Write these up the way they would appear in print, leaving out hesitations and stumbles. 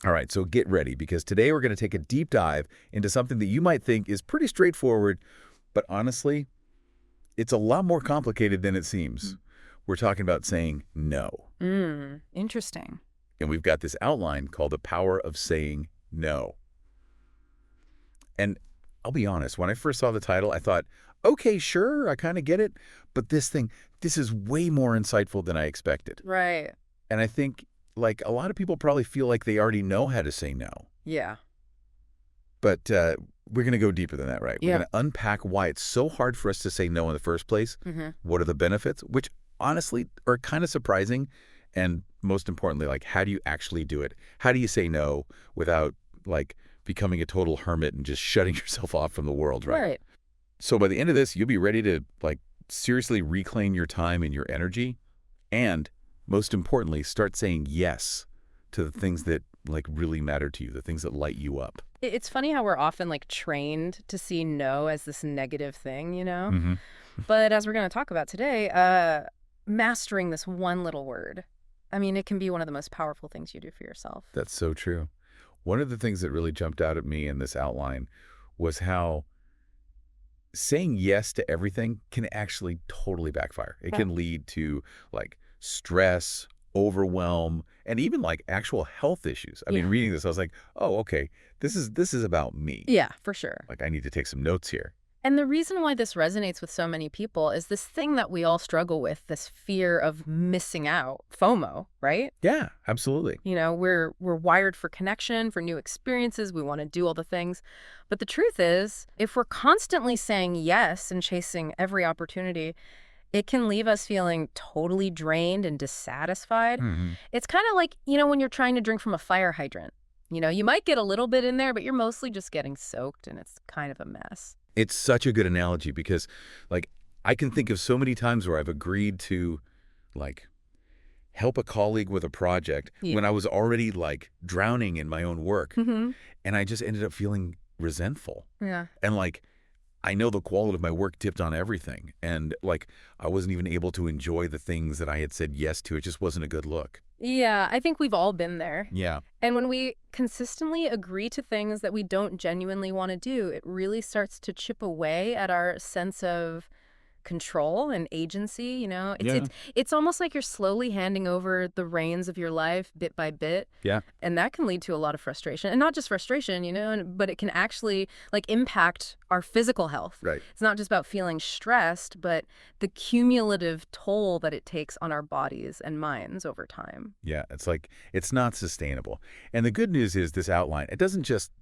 All right, so get ready because today we're going to take a deep dive into something that you might think is pretty straightforward, but honestly, it's a lot more complicated than it seems. We're talking about saying no. Interesting. And we've got this outline called The Power of Saying No. And I'll be honest, when I first saw the title, I thought, okay, sure, I kind of get it. But this is way more insightful than I expected. Right. And I think, like, a lot of people probably feel like they already know how to say no. Yeah. But we're going to go deeper than that, right? We're Yeah. going to unpack why it's so hard for us to say no in the first place. What are the benefits, which honestly are kind of surprising. And most importantly, like, how do you actually do it? How do you say no without, like, becoming a total hermit and just shutting yourself off from the world, right? Right. So by the end of this, you'll be ready to, like, seriously reclaim your time and your energy. And most importantly, start saying yes to the things that, like, really matter to you, the things that light you up. It's funny how we're often like trained to see no as this negative thing, you know? Mm-hmm. But as we're going to talk about today, mastering this one little word, I mean, it can be one of the most powerful things you do for yourself. That's so true. One of the things that really jumped out at me in this outline was how saying yes to everything can actually totally backfire. It can lead to, like, stress, overwhelm, and even, like, actual health issues. I mean, Yeah. reading this, I was like, oh, okay, this is about me. Yeah, for sure. Like, I need to take some notes here. And the reason why this resonates with so many people is this thing that we all struggle with, this fear of missing out, FOMO, right? Yeah, absolutely. You know, we're wired for connection, for new experiences. We want to do all the things. But the truth is, if we're constantly saying yes and chasing every opportunity, it can leave us feeling totally drained and dissatisfied. Mhm. It's kind of like, you know, when you're trying to drink from a fire hydrant. You know, you might get a little bit in there, but you're mostly just getting soaked and it's kind of a mess. It's such a good analogy because, like, I can think of so many times where I've agreed to, like, help a colleague with a project Yeah. when I was already, like, drowning in my own work. Mm-hmm. And I just ended up feeling resentful. Yeah. And, like, I know the quality of my work dipped on everything. And, like, I wasn't even able to enjoy the things that I had said yes to. It just wasn't a good look. Yeah, I think we've all been there. Yeah. And when we consistently agree to things that we don't genuinely want to do, it really starts to chip away at our sense of control and agency, you know? It's almost like you're slowly handing over the reins of your life bit by bit. Yeah. And that can lead to a lot of frustration. And not just frustration, you know, but it can actually like impact our physical health. Right. It's not just about feeling stressed, but the cumulative toll that it takes on our bodies and minds over time. Yeah. It's like, it's not sustainable. And the good news is this outline, it doesn't just,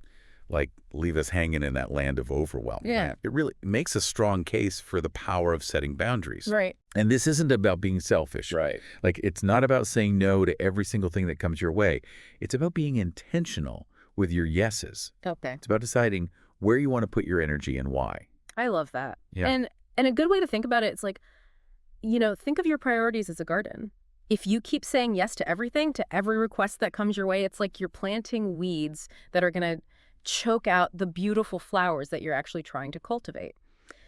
like, leave us hanging in that land of overwhelm. Yeah. Right? It really makes a strong case for the power of setting boundaries. Right. And this isn't about being selfish. Right. Like, it's not about saying no to every single thing that comes your way. It's about being intentional with your yeses. Okay. It's about deciding where you want to put your energy and why. I love that. Yeah. And a good way to think about it, it's like, you know, think of your priorities as a garden. If you keep saying yes to everything, to every request that comes your way, it's like you're planting weeds that are going to choke out the beautiful flowers that you're actually trying to cultivate.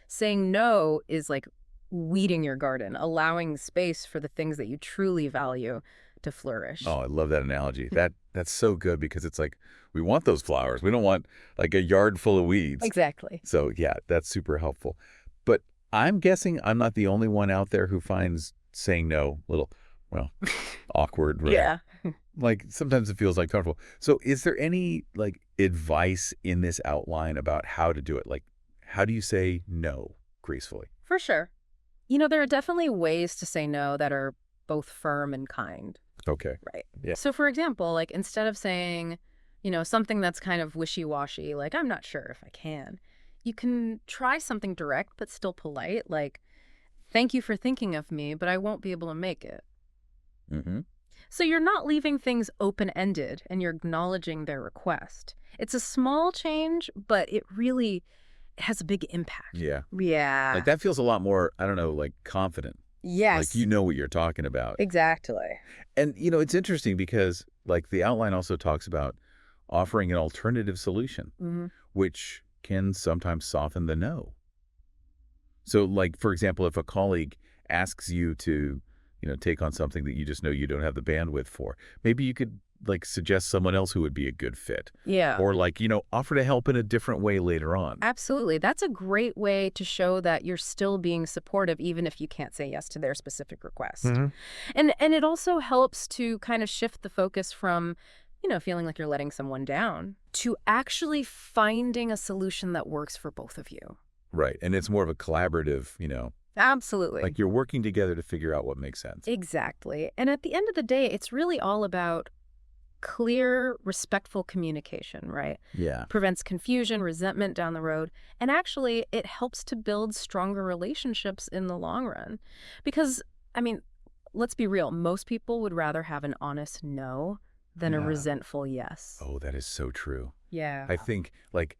Saying no is like weeding your garden, allowing space for the things that you truly value to flourish. Oh, I love that analogy. That's so good because it's like, we want those flowers. We don't want, like, a yard full of weeds. Exactly. So, yeah, that's super helpful. But I'm guessing I'm not the only one out there who finds saying no a little, well, awkward. Right? Yeah. Like, sometimes it feels like comfortable. So is there any, like, advice in this outline about how to do it? Like, how do you say no gracefully? For sure. You know, there are definitely ways to say no that are both firm and kind. Okay. Right. Yeah. So, for example, like instead of saying, you know, something that's kind of wishy-washy, like, I'm not sure if I can, you can try something direct but still polite, like, thank you for thinking of me, but I won't be able to make it. Mm-hmm. So you're not leaving things open-ended and you're acknowledging their request. It's a small change, but it really has a big impact. Yeah. Yeah. Like, that feels a lot more, I don't know, like, confident. Yes. Like, you know what you're talking about. Exactly. And, you know, it's interesting because, like, the outline also talks about offering an alternative solution, Mm-hmm. which can sometimes soften the no. So, like, for example, if a colleague asks you to, you know, take on something that you just know you don't have the bandwidth for, maybe you could like suggest someone else who would be a good fit. Yeah. Or like, offer to help in a different way later on. Absolutely. That's a great way to show that you're still being supportive, even if you can't say yes to their specific request. hmm And it also helps to kind of shift the focus from, feeling like you're letting someone down to actually finding a solution that works for both of you. Right. And it's more of a collaborative, Absolutely. like you're working together to figure out what makes sense. Exactly. And at the end of the day, it's really all about clear, respectful communication, right? Yeah. Prevents confusion, resentment down the road, and actually it helps to build stronger relationships in the long run. Because, I mean, let's be real, most people would rather have an honest no than a Yeah. resentful yes. Oh, that is so true. Yeah. I think like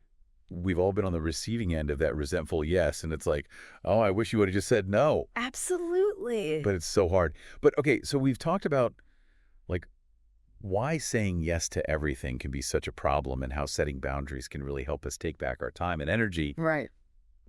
we've all been on the receiving end of that resentful yes. And it's like, oh, I wish you would have just said no. Absolutely. But it's so hard. But okay, so we've talked about like why saying yes to everything can be such a problem and how setting boundaries can really help us take back our time and energy. Right.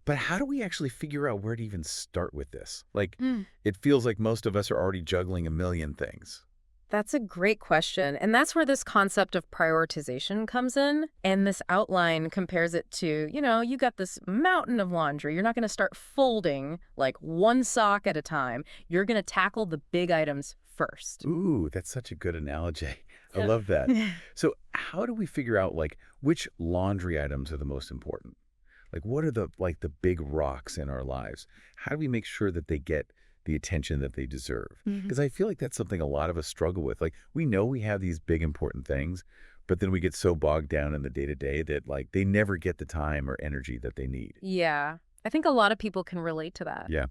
But how do we actually figure out where to even start with this? Like, Mm. it feels like most of us are already juggling a million things. That's a great question. And that's where this concept of prioritization comes in. And this outline compares it to, you got this mountain of laundry. You're not going to start folding like one sock at a time. You're going to tackle the big items first. Ooh, that's such a good analogy. I Yeah. love that. So how do we figure out like which laundry items are the most important? Like what are the big rocks in our lives? How do we make sure that they get the attention that they deserve? Mhm. Because I feel like that's something a lot of us struggle with. Like we know we have these big important things, but then we get so bogged down in the day-to-day that like they never get the time or energy that they need. Yeah. I think a lot of people can relate to that. Yeah.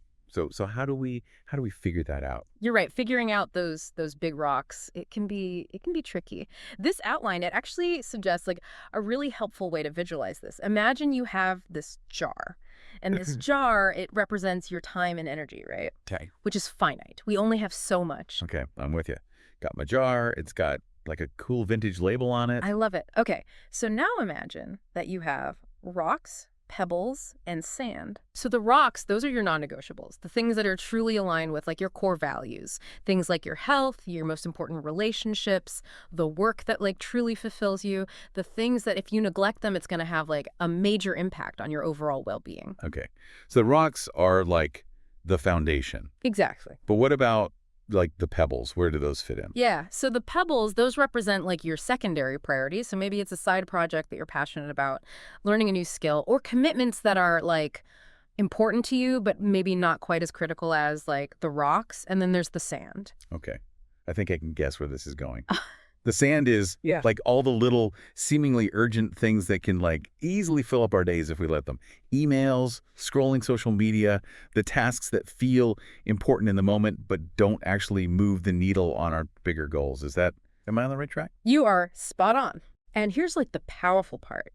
So how do we figure that out? You're right. Figuring out those big rocks, it can be tricky. This outline, it actually suggests like a really helpful way to visualize this. Imagine you have this jar. And this jar, it represents your time and energy, right? Okay. Which is finite. We only have so much. Okay, I'm with you. Got my jar. It's got like a cool vintage label on it. I love it. Okay. So now imagine that you have rocks, pebbles, and sand. So the rocks, those are your non-negotiables, the things that are truly aligned with like your core values, things like your health, your most important relationships, the work that like truly fulfills you, the things that if you neglect them, it's going to have like a major impact on your overall well-being. Okay. So the rocks are like the foundation. Exactly. But what about like the pebbles? Where do those fit in? Yeah. So the pebbles, those represent like your secondary priorities. So maybe it's a side project that you're passionate about, learning a new skill, or commitments that are like important to you, but maybe not quite as critical as like the rocks. And then there's the sand. Okay. I think I can guess where this is going. The sand is Yeah. like all the little seemingly urgent things that can like easily fill up our days if we let them. Emails, scrolling social media, the tasks that feel important in the moment but don't actually move the needle on our bigger goals. Am I on the right track? You are spot on. And here's like the powerful part.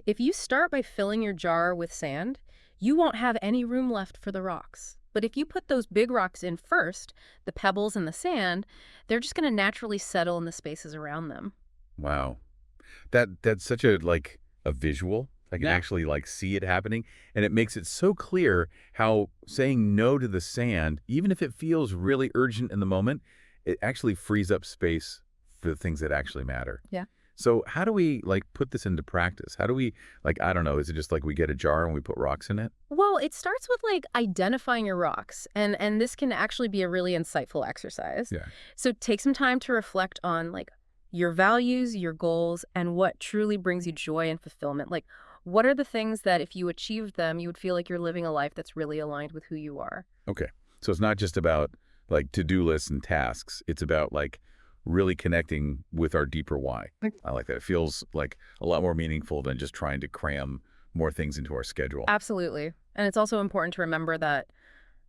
If you start by filling your jar with sand, you won't have any room left for the rocks. But if you put those big rocks in first, the pebbles and the sand, they're just going to naturally settle in the spaces around them. Wow. That's such a like a visual. I can Yeah. actually like see it happening, and it makes it so clear how saying no to the sand, even if it feels really urgent in the moment, it actually frees up space for the things that actually matter. Yeah. So how do we like put this into practice? How do we like, I don't know, is it just like we get a jar and we put rocks in it? Well, it starts with like identifying your rocks, and this can actually be a really insightful exercise. Yeah. So take some time to reflect on like your values, your goals, and what truly brings you joy and fulfillment. Like what are the things that if you achieved them, you would feel like you're living a life that's really aligned with who you are? Okay. So it's not just about like to-do lists and tasks. It's about like really connecting with our deeper why. I like that. It feels like a lot more meaningful than just trying to cram more things into our schedule. Absolutely. And it's also important to remember that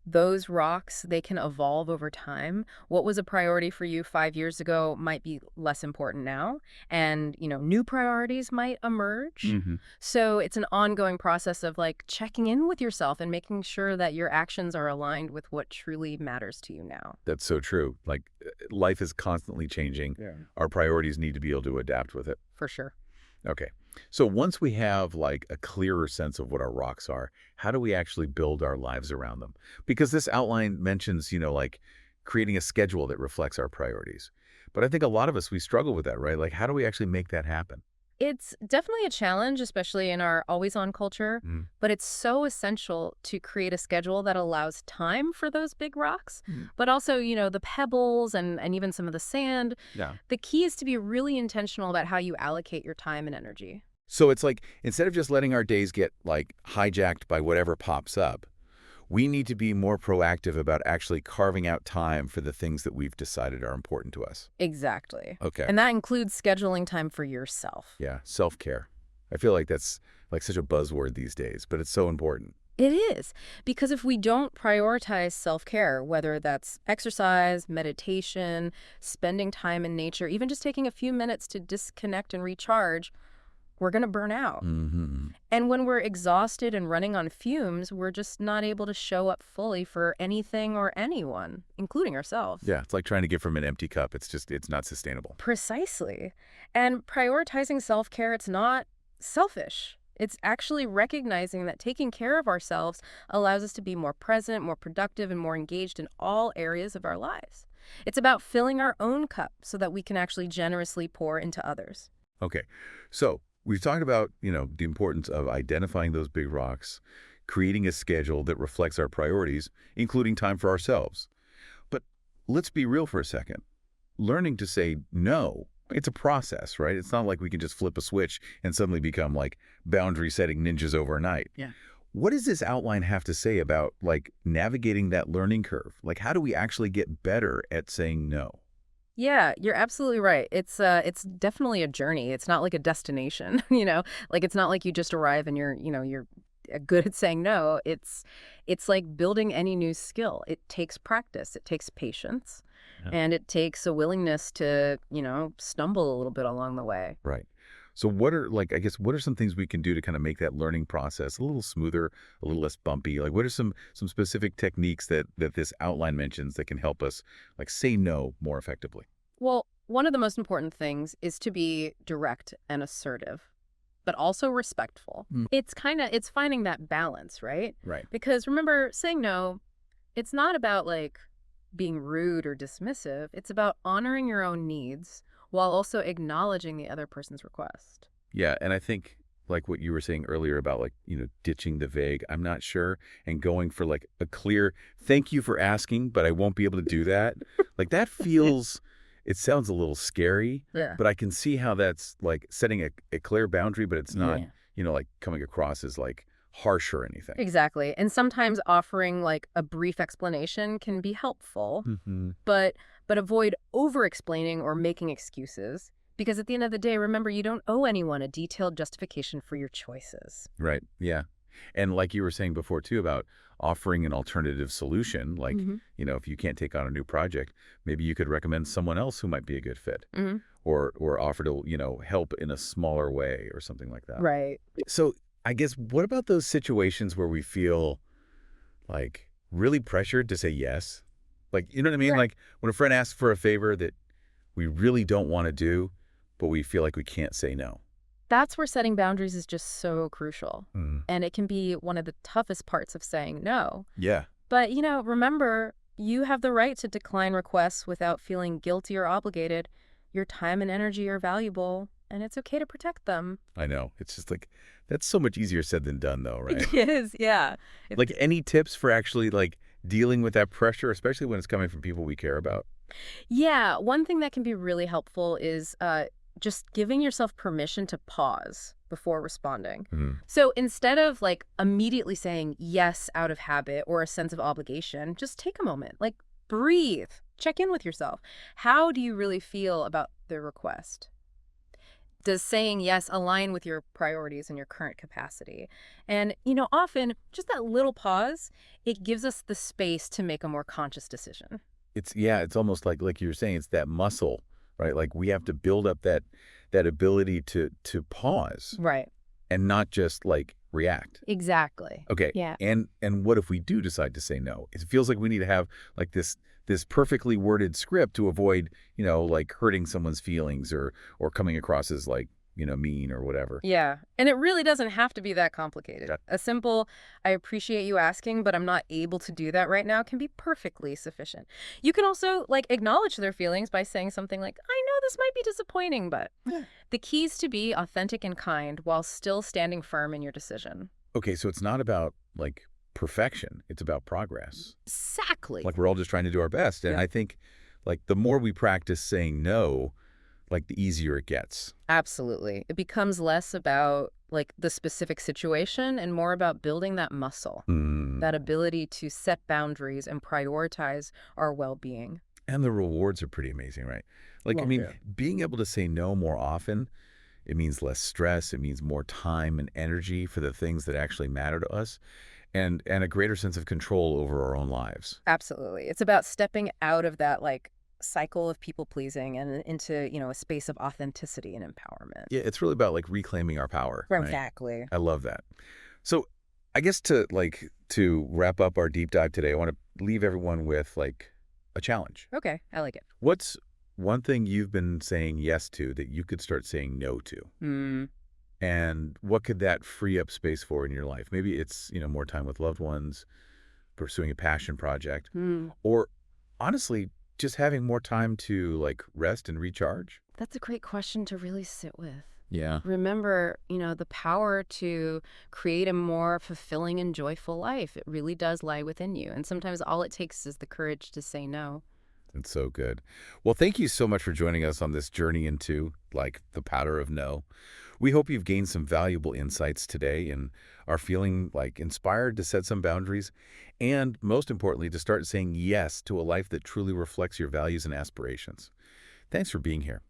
those rocks, they can evolve over time. What was a priority for you 5 years ago might be less important now. And, new priorities might emerge. Mhm. So it's an ongoing process of like checking in with yourself and making sure that your actions are aligned with what truly matters to you now. That's so true. Like life is constantly changing. Yeah. Our priorities need to be able to adapt with it. For sure. Okay. So once we have like a clearer sense of what our rocks are, how do we actually build our lives around them? Because this outline mentions, like creating a schedule that reflects our priorities. But I think a lot of us, we struggle with that, right? Like, how do we actually make that happen? It's definitely a challenge, especially in our always-on culture, Mm. but it's so essential to create a schedule that allows time for those big rocks, Mm. but also, the pebbles and even some of the sand. Yeah. The key is to be really intentional about how you allocate your time and energy. So it's like, instead of just letting our days get, like, hijacked by whatever pops up, we need to be more proactive about actually carving out time for the things that we've decided are important to us. Exactly. Okay. And that includes scheduling time for yourself. Yeah, self-care. I feel like that's like such a buzzword these days, but it's so important. It is, because if we don't prioritize self-care, whether that's exercise, meditation, spending time in nature, even just taking a few minutes to disconnect and recharge, we're going to burn out. Mm-hmm. And when we're exhausted and running on fumes, we're just not able to show up fully for anything or anyone, including ourselves. Yeah, it's like trying to give from an empty cup. It's not sustainable. Precisely. And prioritizing self-care, it's not selfish. It's actually recognizing that taking care of ourselves allows us to be more present, more productive, and more engaged in all areas of our lives. It's about filling our own cup so that we can actually generously pour into others. Okay, so we've talked about, the importance of identifying those big rocks, creating a schedule that reflects our priorities, including time for ourselves. But let's be real for a second. Learning to say no, it's a process, right? It's not like we can just flip a switch and suddenly become like boundary-setting ninjas overnight. Yeah. What does this outline have to say about, like, navigating that learning curve? Like, how do we actually get better at saying no? Yeah, you're absolutely right. It's definitely a journey. It's not like a destination, Like it's not like you just arrive and you're good at saying no. It's like building any new skill. It takes practice, it takes patience, Yeah. and it takes a willingness to, stumble a little bit along the way. Right. So what are, like, I guess, what are some things we can do to kind of make that learning process a little smoother, a little less bumpy? Like, what are some specific techniques that this outline mentions that can help us, like, say no more effectively? Well, one of the most important things is to be direct and assertive, but also respectful. Mm. It's finding that balance, right? Right. Because remember, saying no, it's not about like being rude or dismissive. It's about honoring your own needs while also acknowledging the other person's request. Yeah, and I think, like what you were saying earlier about, like, ditching the vague, I'm not sure, and going for, like, a clear, thank you for asking, but I won't be able to do that. Like, that feels, it sounds a little scary, Yeah. but I can see how that's, like, setting a clear boundary, but it's not, Yeah. like, coming across as, like, harsh or anything. Exactly. And sometimes offering like a brief explanation can be helpful, Mm-hmm. but avoid over-explaining or making excuses. Because at the end of the day, remember, you don't owe anyone a detailed justification for your choices. Right, yeah. And like you were saying before, too, about offering an alternative solution, like, Mhm. if you can't take on a new project, maybe you could recommend someone else who might be a good fit. Mhm. Or offer to, help in a smaller way or something like that. Right. So I guess, what about those situations where we feel, like, really pressured to say yes? Like, you know what I mean? Right. Like, when a friend asks for a favor that we really don't want to do, but we feel like we can't say no. That's where setting boundaries is just so crucial. Mm. And it can be one of the toughest parts of saying no. Yeah. But, remember, you have the right to decline requests without feeling guilty or obligated. Your time and energy are valuable, and it's okay to protect them. I know. It's just like, that's so much easier said than done, though, right? It is, yeah. Like, any tips for actually, like, dealing with that pressure, especially when it's coming from people we care about? Yeah, one thing that can be really helpful is just giving yourself permission to pause before responding. Mhm. So instead of like immediately saying yes out of habit or a sense of obligation, just take a moment, like breathe, check in with yourself. How do you really feel about the request? Does saying yes align with your priorities and your current capacity? And, often just that little pause, it gives us the space to make a more conscious decision. It's almost like you were saying, it's that muscle, right? Like, we have to build up that ability to pause Right. and not just, like, react. Exactly. Okay. Yeah. And what if we do decide to say no? It feels like we need to have, like, this perfectly worded script to avoid, like, hurting someone's feelings or coming across as, like, mean or whatever. Yeah. And it really doesn't have to be that complicated. Yeah. A simple, I appreciate you asking, but I'm not able to do that right now can be perfectly sufficient. You can also, like, acknowledge their feelings by saying something like, I know this might be disappointing, but Yeah. the key is to be authentic and kind while still standing firm in your decision. Okay, so it's not about, like, perfection. It's about progress. Exactly. Like, we're all just trying to do our best. And Yeah. I think, like, the more we practice saying no, like, the easier it gets. Absolutely. It becomes less about, like, the specific situation and more about building that muscle, Mm. that ability to set boundaries and prioritize our well-being. And the rewards are pretty amazing, right? Like, I Well, mean, yeah. being able to say no more often, it means less stress, it means more time and energy for the things that actually matter to us, and a greater sense of control over our own lives. Absolutely. It's about stepping out of that, like, cycle of people pleasing and into, a space of authenticity and empowerment. Yeah, it's really about, like, reclaiming our power, right? Exactly. I love that. So I guess to wrap up our deep dive today, I want to leave everyone with, like, a challenge. Okay, I like it. What's one thing you've been saying yes to that you could start saying no to? Hmm. And what could that free up space for in your life? Maybe it's, more time with loved ones, pursuing a passion project, or honestly, just having more time to, like, rest and recharge. That's a great question to really sit with. Yeah. Remember, the power to create a more fulfilling and joyful life. It really does lie within you. And sometimes all it takes is the courage to say no. It's so good. Well, thank you so much for joining us on this journey into, like, the power of no. We hope you've gained some valuable insights today and are feeling, like, inspired to set some boundaries and, most importantly, to start saying yes to a life that truly reflects your values and aspirations. Thanks for being here.